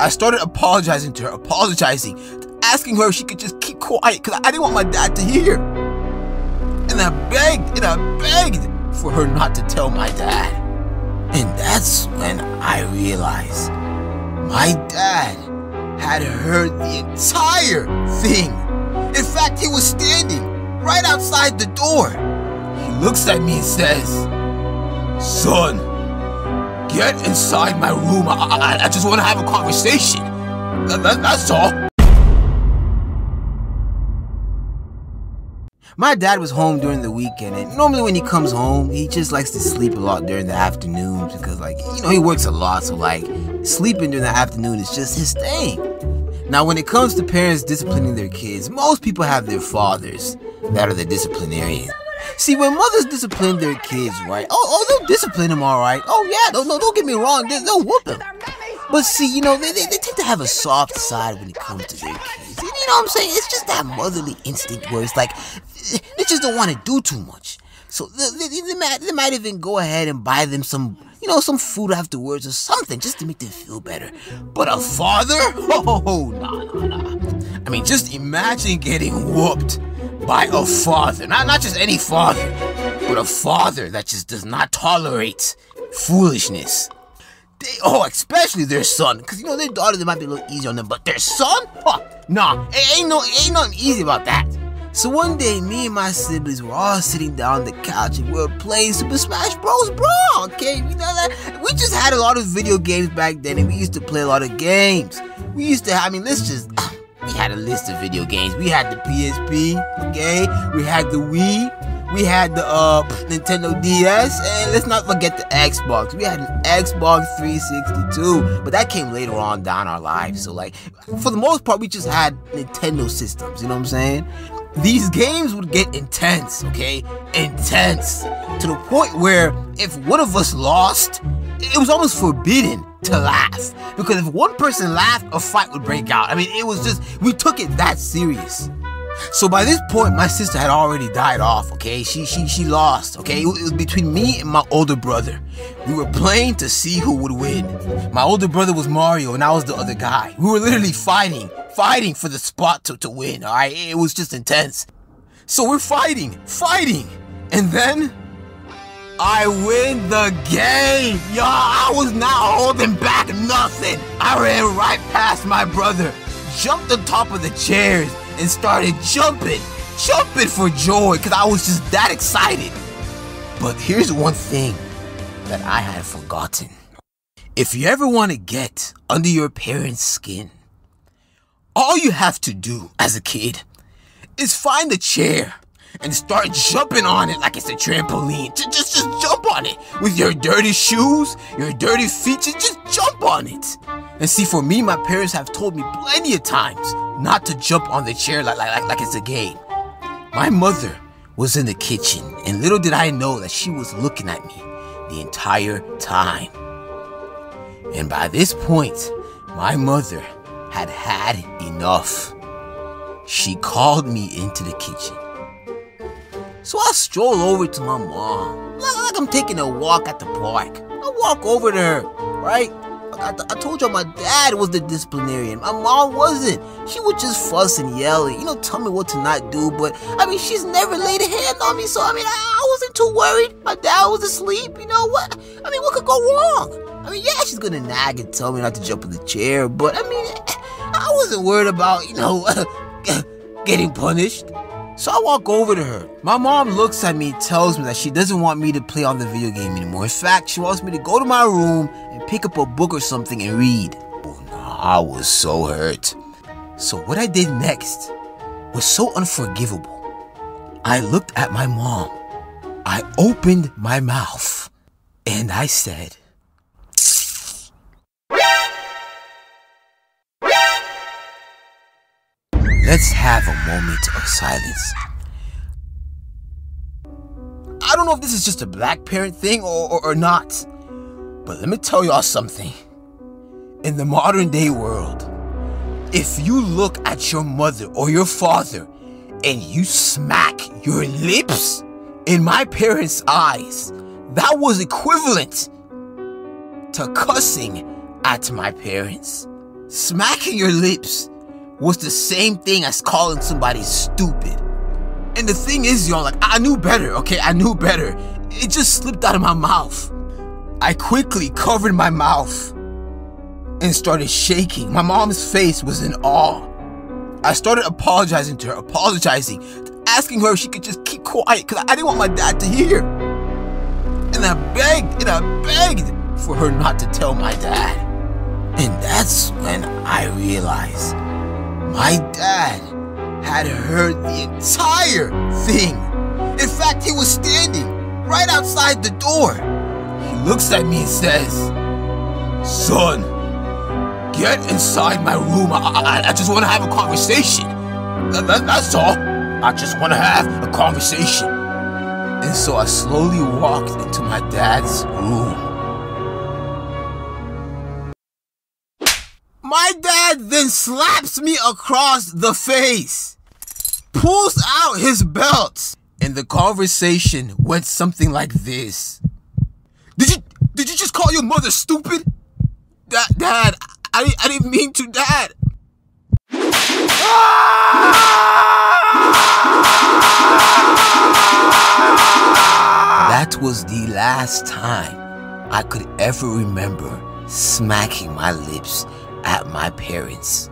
I started apologizing to her, asking her if she could just keep quiet because I didn't want my dad to hear. And I begged for her not to tell my dad. And that's when I realized my dad had heard the entire thing. In fact, he was standing right outside the door. He looks at me and says, "Son, get inside my room. I just want to have a conversation. That's all." My dad was home during the weekend, and normally when he comes home, he just likes to sleep a lot during the afternoons because, like, you know, he works a lot, so, like, sleeping during the afternoon is just his thing. Now, when it comes to parents disciplining their kids, most people have their fathers that are the disciplinarian. See, when mothers discipline their kids, right, they'll discipline them all right. Oh, yeah, don't get me wrong, they'll whoop them. But see, you know, they tend to have a soft side when it comes to their kids. You know what I'm saying? It's just that motherly instinct where it's like, they just don't want to do too much. So they might even go ahead and buy them some, you know, some food afterwards or something just to make them feel better. But a father? Oh, nah. I mean, just imagine getting whooped by a father. Not just any father, but a father that just does not tolerate foolishness. Especially their son, because, you know, their daughter, they might be a little easy on them, but their son? Nah, ain't nothing easy about that. So one day, me and my siblings were all sitting down on the couch and we were playing Super Smash Bros. Brawl, okay? You know that? We just had a lot of video games back then, and we used to play a lot of games. We had a list of video games. We had the PSP, okay? We had the Wii. We had the Nintendo DS, and let's not forget the Xbox. We had an Xbox 360 too, but that came later on down our lives. So, like, for the most part, we just had Nintendo systems, you know what I'm saying? These games would get intense, okay? Intense. To the point where if one of us lost, it was almost forbidden to laugh. Because if one person laughed, a fight would break out. I mean, it was just, we took it that serious. So by this point, my sister had already died off, okay? She lost, okay? It was between me and my older brother. We were playing to see who would win. My older brother was Mario and I was the other guy. We were literally fighting for the spot to win, alright? It was just intense. So we're fighting. And then I win the game. Yo, I was not holding back nothing. I ran right past my brother, jumped on top of the chairs, and started jumping for joy because I was just that excited. But here's one thing that I had forgotten. If you ever want to get under your parents' skin, all you have to do as a kid is find a chair and start jumping on it like it's a trampoline. Just jump on it with your dirty shoes, your dirty feet. Just jump on it. And see, for me, my parents have told me plenty of times not to jump on the chair like it's a game. My mother was in the kitchen, and little did I know that she was looking at me the entire time. And by this point, my mother had had enough. She called me into the kitchen. So I stroll over to my mom, like I'm taking a walk at the park. I walk over to her, right? I told you my dad was the disciplinarian. My mom wasn't. She would just fuss and yell and, you know, tell me what to not do. But, I mean, she's never laid a hand on me. So, I mean, I wasn't too worried. My dad was asleep. You know what? I mean, what could go wrong? I mean, yeah, she's going to nag and tell me not to jump in the chair. But, I mean, I wasn't worried about, you know, getting punished. So I walk over to her. My mom looks at me, tells me that she doesn't want me to play on the video game anymore. In fact, she wants me to go to my room and pick up a book or something and read. Oh no, I was so hurt. So what I did next was so unforgivable. I looked at my mom. I opened my mouth and I said, "Let's have a moment of silence." I don't know if this is just a black parent thing or not, but let me tell y'all something. In the modern day world, if you look at your mother or your father and you smack your lips, in my parents' eyes, that was equivalent to cussing at my parents. Smacking your lips was the same thing as calling somebody stupid. And the thing is, y'all, like, I knew better, okay? I knew better. It just slipped out of my mouth. I quickly covered my mouth and started shaking. My mom's face was in awe. I started apologizing to her, asking her if she could just keep quiet because I didn't want my dad to hear. And I begged for her not to tell my dad. And that's when I realized my dad had heard the entire thing. In fact, he was standing right outside the door. He looks at me and says, "Son, get inside my room. I just want to have a conversation. That's all. I just want to have a conversation." And so I slowly walked into my dad's room. My dad then slaps me across the face, pulls out his belt, and the conversation went something like this. Did you just call your mother stupid? Dad, I didn't mean to, Dad. That was the last time I could ever remember smacking my lips at my parents.